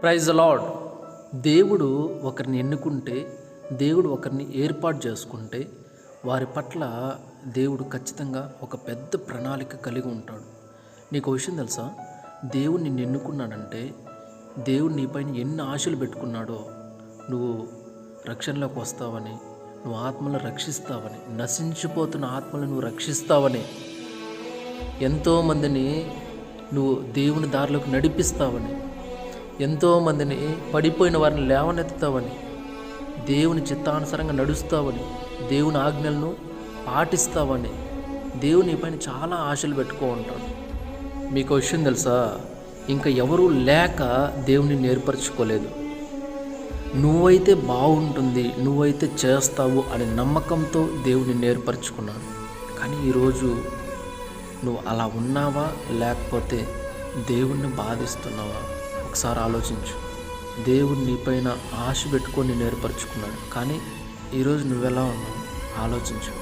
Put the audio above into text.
Praise the lord. దేవుడు ఒకరిని ఎన్నుకుంటే, దేవుడు ఒకరిని ఏర్పాటు చేసుకుంటే వారి పట్ల దేవుడు ఖచ్చితంగా ఒక పెద్ద ప్రణాళిక కలిగి ఉంటాడు. నీకు విషయం తెలుసా? దేవుడు నిన్ను ఎన్నుకున్నాడంటే దేవుడు నీపైన ఎన్ని ఆశలు పెట్టుకున్నాడో, నువ్వు రక్షణలోకి వస్తావని, నువ్వు ఆత్మలను రక్షిస్తావని, నశించిపోతున్న ఆత్మలను నువ్వు రక్షిస్తావని, ఎంతోమందిని నువ్వు దేవుని దారిలోకి నడిపిస్తావని, ఎంతోమందిని పడిపోయిన వారిని లేవనెత్తుతావని, దేవుని చిత్తానుసారంగా నడుస్తావని, దేవుని ఆజ్ఞలను పాటిస్తావని దేవుని పైన చాలా ఆశలు పెట్టుకో ఉంటాడు. మీకు విషయం తెలుసా? ఇంకా ఎవరూ లేక దేవుని నేర్పరచుకోలేదు. నువ్వైతే బాగుంటుంది, నువ్వైతే చేస్తావు అనే నమ్మకంతో దేవుని నేర్పరచుకున్నాడు. కానీ ఈరోజు నువ్వు అలా ఉన్నావా, లేకపోతే దేవుణ్ణి బాధిస్తున్నావా? ఒకసారి ఆలోచించు. దేవుడు నీపైన ఆశ పెట్టుకొని నేర్పరచుకున్నాడు, కానీ ఈరోజు నువ్వెలా ఉన్నావు ఆలోచించు.